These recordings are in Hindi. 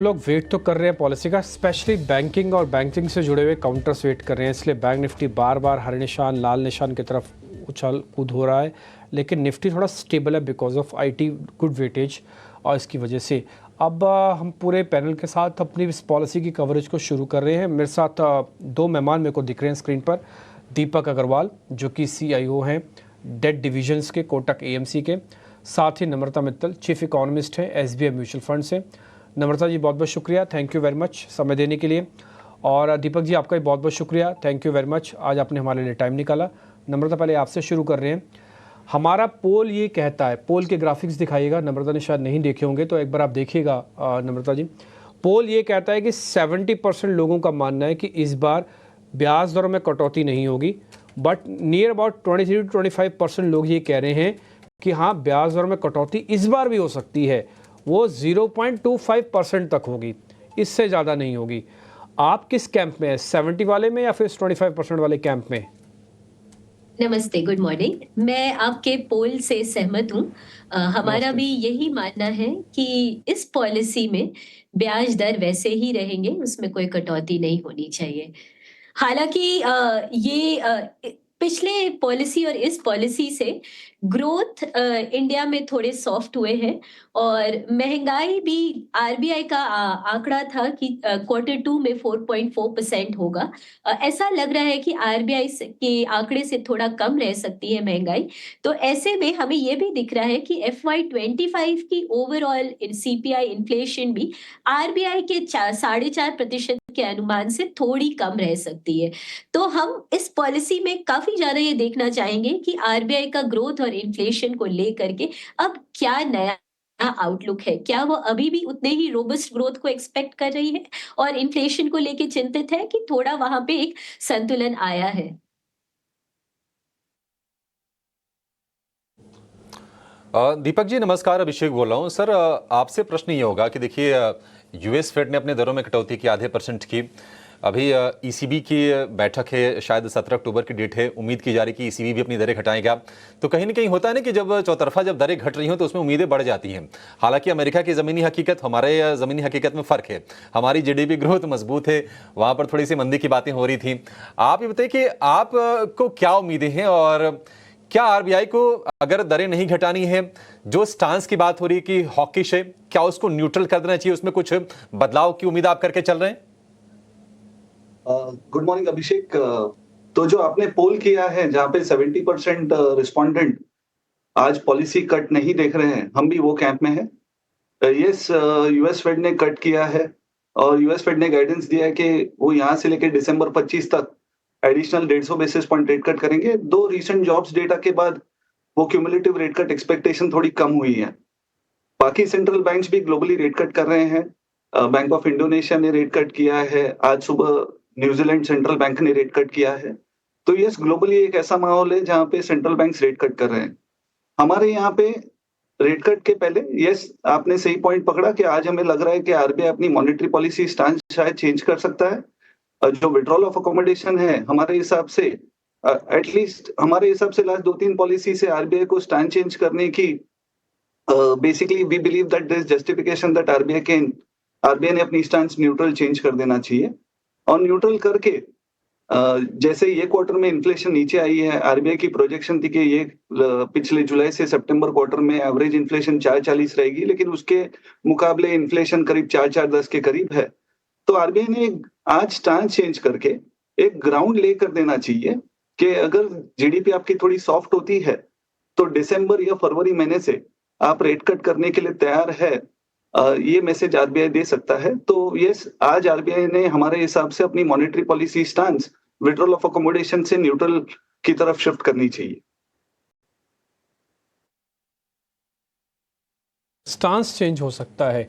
लोग वेट तो कर रहे हैं पॉलिसी का, स्पेशली बैंकिंग और बैंकिंग से जुड़े हुए काउंटर्स वेट कर रहे हैं। इसलिए बैंक निफ्टी बार बार हरे निशान लाल निशान की तरफ उछाल कूद हो रहा है, लेकिन निफ्टी थोड़ा स्टेबल है because of IT good weightage. और इसकी वजह से अब हम पूरे पैनल के साथ अपनी इस पॉलिसी की कवरेज को शुरू कर रहे हैं। मेरे साथ दो मेहमान मेरे को दिख रहे हैं स्क्रीन पर। दीपक अग्रवाल जो कि CIO हैं डेट डिविजन्स के कोटक AMC के, साथ ही नम्रता मित्तल चीफ इकोनॉमिस्ट हैं SBI म्यूचुअल फंड से। नम्रता जी बहुत बहुत शुक्रिया, थैंक यू वेरी मच समय देने के लिए। और दीपक जी आपका भी बहुत बहुत शुक्रिया, थैंक यू वेरी मच, आज आपने हमारे लिए टाइम निकाला। नम्रता पहले आपसे शुरू कर रहे हैं। हमारा पोल ये कहता है, पोल के ग्राफिक्स दिखाइएगा, नम्रता ने शायद नहीं देखे होंगे तो एक बार आप देखिएगा नम्रता जी। पोल ये कहता है कि 70% लोगों का मानना है कि इस बार ब्याज दरों में कटौती नहीं होगी, बट नियर अबाउट 23 to 25% लोग ये कह रहे हैं कि हाँ ब्याज दरों में कटौती इस बार भी हो सकती है, वो 0.25% तक होगी, इससे ज़्यादा नहीं होगी। आप किस कैंप में हैं, 70 वाले में या फिर 25% वाले कैंप में? नमस्ते, गुड मॉर्निंग। मैं आपके पोल से सहमत हूँ। हमारा नमस्ते। भी यही मानना है कि इस पॉलिसी में ब्याज दर वैसे ही रहेंगे, उसमें कोई कटौती नहीं होनी चाहिए। हालाँकि पिछले पॉलिसी और इस पॉलिसी से ग्रोथ इंडिया में थोड़े सॉफ्ट हुए हैं और महँगाई भी आरबीआई का आंकड़ा था कि क्वार्टर 2 में 4.4% होगा। ऐसा लग रहा है कि आरबीआई के आंकड़े से थोड़ा कम रह सकती है महँगाई। तो ऐसे में हमें ये भी दिख रहा है कि FY 25 की ओवरऑल CPI इन्फ्लेशन भी आरबीआई के 4.5% के अनुमान से थोड़ी कम रह सकती है। तो हम इस पॉलिसी में काफ़ी ज़्यादा ये देखना चाहेंगे कि आरबीआई का ग्रोथ और इन्फ्लेशन को लेकर के अब क्या नया आउटलुक है? क्या वो अभी भी उतने ही रोबस्ट ग्रोथ को एक्सपेक्ट कर रही है और इन्फ्लेशन को लेके चिंतित है कि थोड़ा वहाँ पे एक संतुलन आया है? दीपक जी नमस्कार, अभिषेक बोल रहा हूँ सर। आपसे प्रश्न ये होगा कि देखिए US फेड ने अपने दरों में कटौती की आधे % की। अभी ECB की बैठक है, शायद 17 अक्टूबर की डेट है। उम्मीद की जा रही है कि ECB भी अपनी दरें घटाएगा। तो कहीं ना कहीं होता है ना कि जब चौतरफा जब दरें घट रही हो तो उसमें उम्मीदें बढ़ जाती हैं। हालांकि अमेरिका की ज़मीनी हकीकत हमारे ज़मीनी हकीकत में फ़र्क है। हमारी GDP ग्रोथ मजबूत है, वहाँ पर थोड़ी सी मंदी की बातें हो रही थी। आप ये बताइए कि आप को क्या उम्मीदें हैं और क्या आरबीआई को अगर दरें नहीं घटानी है, जो स्टांस की बात हो रही है कि हॉकिश है, क्या उसको न्यूट्रल कर देना चाहिए, उसमें कुछ बदलाव की उम्मीद आप करके चल रहे हैं? गुड मॉर्निंग अभिषेक। तो जो आपने पोल किया है जहाँ पे 70% रिस्पोंडेंट आज पॉलिसी कट नहीं देख रहे हैं, हम भी वो कैंप में हैं। यस, US फेड ने कट किया है और US फेड ने गाइडेंस दिया है कि वो यहाँ से लेकर दिसंबर 25 तक additional 150 basis point rate cut करेंगे। दो रिसेंट जॉब्स डेटा के बाद वो क्यूमुलेटिव रेट कट एक्सपेक्टेशन थोड़ी कम हुई है। बाकी सेंट्रल बैंक्स भी ग्लोबली रेट कट कर रहे हैं। बैंक ऑफ इंडोनेशिया ने रेट कट किया है, आज सुबह न्यूजीलैंड सेंट्रल बैंक ने रेट कट किया है। तो यस, ग्लोबली एक ऐसा माहौल है जहाँ पे सेंट्रल बैंक्स रेट कट कर रहे हैं। हमारे यहाँ पे रेट कट के पहले यस, आपने सही पॉइंट पकड़ा कि आज हमें लग रहा है कि आरबीआई अपनी मॉनेटरी पॉलिसी स्टांस शायद चेंज कर सकता है। जो विड्रॉल ऑफ अकोमोडेशन है हमारे हिसाब से, एटलीस्ट हमारे हिसाब से लास्ट 2-3 पॉलिसी से आरबीआई को स्टैंड चेंज करने की basically we believe that there is justification that RBI ने अपनी स्टैंड न्यूट्रल चेंज कर देना चाहिए। और न्यूट्रल करके जैसे ये क्वार्टर में इन्फ्लेशन नीचे आई है, आरबीआई की प्रोजेक्शन थी कि ये पिछले जुलाई से सितंबर क्वार्टर में एवरेज इन्फ्लेशन 4.40 रहेगी, लेकिन उसके मुकाबले इन्फ्लेशन करीब 4.10 के करीब है। तो आरबीआई ने आज स्टांस चेंज करके एक ग्राउंड लेकर देना चाहिए कि अगर जीडीपी आपकी थोड़ी सॉफ्ट होती है तो दिसंबर या फरवरी महीने से आप रेट कट करने के लिए तैयार है, ये मैसेज आरबीआई दे सकता है। तो यस, आज आरबीआई ने हमारे हिसाब से अपनी monetary policy stance withdrawal of accommodation से न्यूट्रल की तरफ शिफ्ट करनी चाहिए। स्टांस चेंज हो सकता है।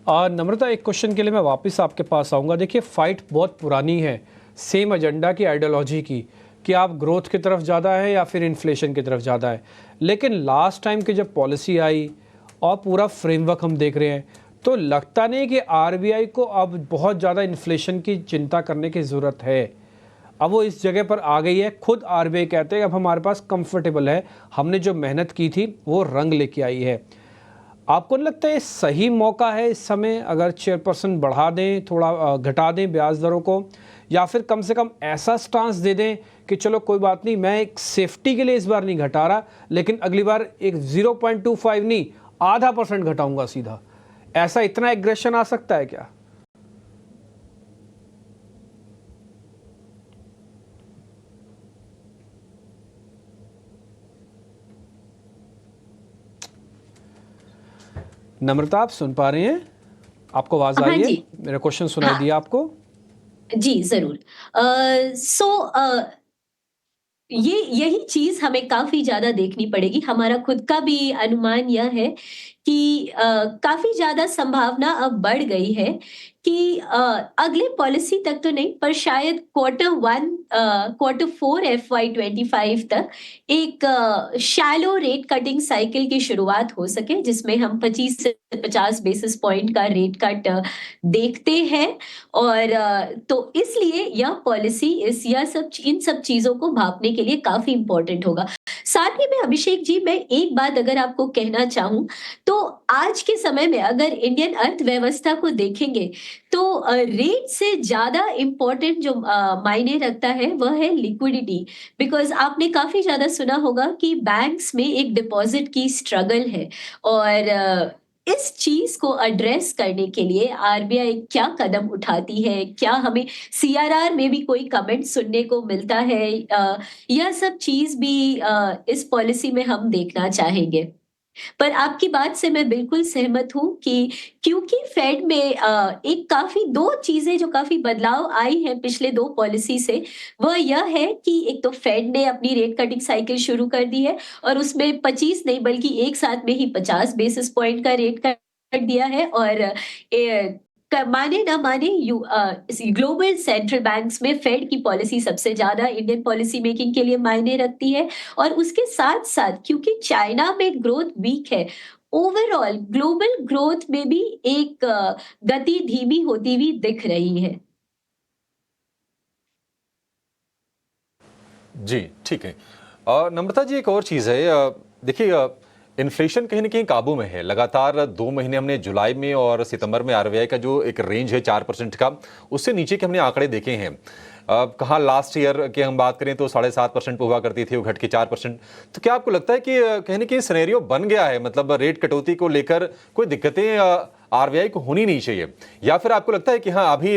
नम्रता एक क्वेश्चन के लिए मैं वापस आपके पास आऊँगा। देखिए फाइट बहुत पुरानी है, सेम एजेंडा की, आइडियोलॉजी की, कि आप ग्रोथ की तरफ ज़्यादा है या फिर इन्फ्लेशन की तरफ ज़्यादा है। लेकिन लास्ट टाइम की जब पॉलिसी आई और पूरा फ्रेमवर्क हम देख रहे हैं तो लगता नहीं कि आरबीआई को अब बहुत ज़्यादा इन्फ्लेशन की चिंता करने की ज़रूरत है। अब वो इस जगह पर आ गई है, खुद आरबीआई कहते हैं अब हमारे पास कंफर्टेबल है, हमने जो मेहनत की थी वो रंग लेके आई है। आपको नहीं लगता ये सही मौका है इस समय, अगर चेयरपर्सन बढ़ा दें, थोड़ा घटा दें ब्याज दरों को, या फिर कम से कम ऐसा स्टांस दे दें कि चलो कोई बात नहीं, मैं एक सेफ्टी के लिए इस बार नहीं घटा रहा, लेकिन अगली बार एक 0.25 नहीं, आधा % घटाऊंगा सीधा। ऐसा इतना एग्रेशन आ सकता है क्या? नम्रता, आप सुन पा रहे हैं? आपको आवाज आ हाँ रही है? जी। मेरा क्वेश्चन सुनाई हाँ दिया आपको? जी, जरूर। सो यही चीज हमें काफी ज्यादा देखनी पड़ेगी। हमारा खुद का भी अनुमान यह है कि काफी ज्यादा संभावना अब बढ़ गई है कि अगले पॉलिसी तक तो नहीं, पर शायद Q4 FY25 तक एक शैलो रेट कटिंग साइकिल की शुरुआत हो सके, जिसमें हम 25 से 50 बेसिस पॉइंट का रेट कट देखते हैं। और तो इसलिए यह पॉलिसी इन सब चीजों को भांपने के लिए काफी इंपॉर्टेंट होगा। साथ ही में अभिषेक जी, मैं एक बात अगर आपको कहना चाहूं, तो आज के समय में अगर इंडियन अर्थव्यवस्था को देखेंगे, तो रेट से ज्यादा इंपॉर्टेंट जो मायने रखता है वह है लिक्विडिटी। बिकॉज आपने काफी ज्यादा सुना होगा कि बैंक्स में एक डिपॉजिट की स्ट्रगल है, और इस चीज को एड्रेस करने के लिए आरबीआई क्या कदम उठाती है, क्या हमें सीआरआर में भी कोई कमेंट सुनने को मिलता है, यह सब चीज भी इस पॉलिसी में हम देखना चाहेंगे। पर आपकी बात से मैं बिल्कुल सहमत हूँ कि क्योंकि फेड में एक काफी दो चीजें जो काफी बदलाव आई हैं पिछले 2 पॉलिसी से, वह यह है कि एक तो फेड ने अपनी रेट कटिंग साइकिल शुरू कर दी है, और उसमें 25 नहीं बल्कि एक साथ में ही 50 बेसिस पॉइंट का रेट कट दिया है। और माने ना माने ग्लोबल सेंट्रल बैंक्स में फेड की पॉलिसी सबसे ज्यादा इंडियन पॉलिसी मेकिंग के लिए मायने रखती है। और उसके साथ साथ क्योंकि चाइना में ग्रोथ वीक है, ओवरऑल ग्लोबल ग्रोथ में भी एक गति धीमी होती हुई दिख रही है। जी, ठीक है। नम्रता जी, एक और चीज़ है, देखिए इन्फ्लेशन कहीं न कहीं काबू में है। लगातार 2 महीने हमने जुलाई में और सितंबर में आरबीआई का जो एक रेंज है 4% का, उससे नीचे के हमने आंकड़े देखे हैं। कहाँ लास्ट ईयर की हम बात करें तो 7.5% पे हुआ करती थी, वो घट के 4%। तो क्या आपको लगता है कि कहीं न कहीं सिनेरियो बन गया है, मतलब रेट कटौती को लेकर कोई दिक्कतें आरबीआई को होनी नहीं चाहिए? या फिर आपको लगता है कि हाँ, अभी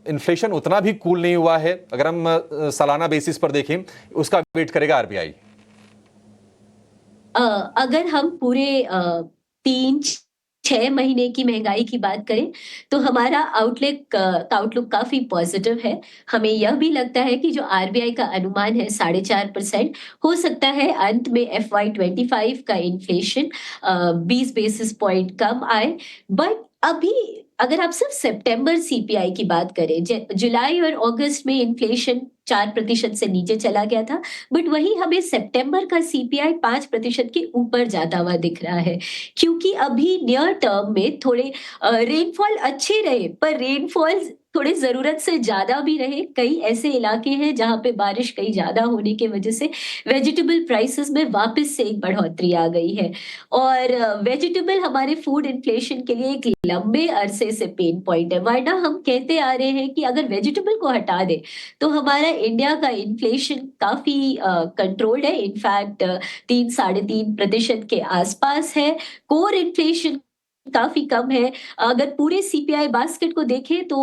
इन्फ्लेशन उतना भी कूल नहीं हुआ है, अगर हम सालाना बेसिस पर देखें, उसका वेट करेगा आरबीआई? अगर हम पूरे 3-6 महीने की महंगाई की बात करें, तो हमारा आउटलुक काफी पॉजिटिव है। हमें यह भी लगता है कि जो आरबीआई का अनुमान है 4.5%, हो सकता है अंत में FY25 का इन्फ्लेशन 20 बेसिस पॉइंट कम आए। बट अभी अगर आप सिर्फ सितंबर सीपीआई की बात करें, जुलाई और अगस्त में इन्फ्लेशन 4% से नीचे चला गया था, बट वही हमें सितंबर का सीपीआई 5% के ऊपर जाता हुआ दिख रहा है। क्योंकि अभी नियर टर्म में थोड़े रेनफॉल अच्छे रहे, पर रेनफॉल थोड़े जरूरत से ज्यादा भी रहे। कई ऐसे इलाके हैं जहां पे बारिश कई ज्यादा होने की वजह से वेजिटेबल प्राइसेस में वापस से एक बढ़ोतरी आ गई है। और वेजिटेबल हमारे फूड इन्फ्लेशन के लिए एक लंबे अरसे से पेन पॉइंट है। वरना हम कहते आ रहे हैं कि अगर वेजिटेबल को हटा दे तो हमारा इंडिया का इन्फ्लेशन काफी कंट्रोल्ड है। इनफैक्ट 3-3.5% के आसपास है। कोर इन्फ्लेशन काफी कम है। अगर पूरे सीपीआई बास्केट को देखें तो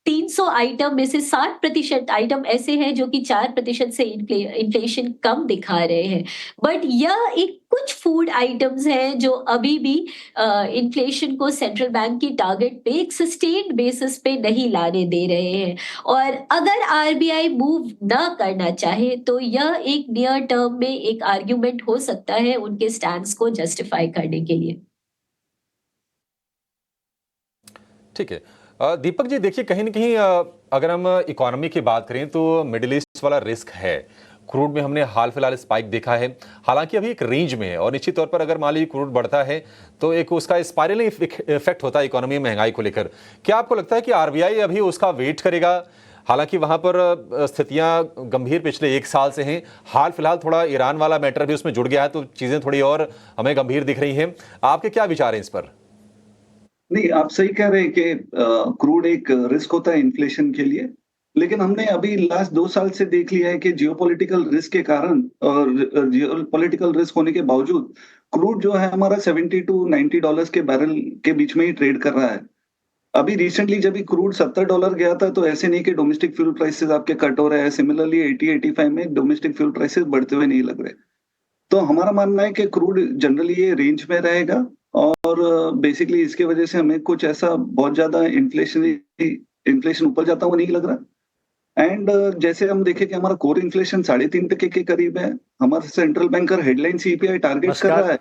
300 आइटम में से 60% आइटम ऐसे हैं जो कि 4% से इन्फ्लेशन कम दिखा रहे हैं। बट यह एक कुछ फूड आइटम्स हैं जो अभी भी इन्फ्लेशन को सेंट्रल बैंक की टारगेट पे एक सस्टेन्ड बेसिस पे नहीं लाने दे रहे हैं। और अगर आरबीआई मूव ना करना चाहे तो यह एक नियर टर्म में एक आर्ग्यूमेंट हो सकता है उनके स्टैंड्स को जस्टिफाई करने के लिए। ठीक है। दीपक जी, देखिए कहीं न कहीं अगर हम इकोनॉमी की बात करें तो मिडिल ईस्ट वाला रिस्क है। क्रूड में हमने हाल फिलहाल स्पाइक देखा है, हालांकि अभी एक रेंज में है, और निश्चित तौर पर अगर मान लीजिए क्रूड बढ़ता है तो एक उसका स्पाइरलिंग इफेक्ट होता है इकोनॉमी में महंगाई को लेकर। क्या आपको लगता है कि आरबीआई अभी उसका वेट करेगा, हालांकि वहां पर स्थितियां गंभीर पिछले 1 साल से हैं। हाल फिलहाल थोड़ा ईरान वाला मैटर भी उसमें जुड़ गया है, तो चीजें थोड़ी और हमें गंभीर दिख रही हैं। आपके क्या विचार हैं इस पर? नहीं, आप सही कह रहे हैं कि क्रूड एक रिस्क होता है इन्फ्लेशन के लिए, लेकिन हमने अभी लास्ट 2 साल से देख लिया है कि जियोपॉलिटिकल रिस्क के कारण और जियोपॉलिटिकल रिस्क होने के बावजूद क्रूड जो है हमारा $70 to $90 के बैरल के बीच में ही ट्रेड कर रहा है। अभी रिसेंटली जब भी क्रूड $70 गया था, तो ऐसे नहीं कि डोमेस्टिक फ्यूल प्राइसेस आपके कट हो रहे हैं। सिमिलरली 80-85 में डोमेस्टिक फ्यूल प्राइसेस बढ़ते हुए नहीं लग रहे। तो हमारा मानना है कि क्रूड जनरली ये रेंज में रहेगा और बेसिकली इसके वजह से हमें कुछ ऐसा बहुत ज्यादा इन्फ्लेशन ऊपर जाता हुआ नहीं लग रहा। एंड जैसे हम देखें कि हमारा कोर इन्फ्लेशन 3.5% के करीब है। हमारा central banker headline CPI target कर रहा है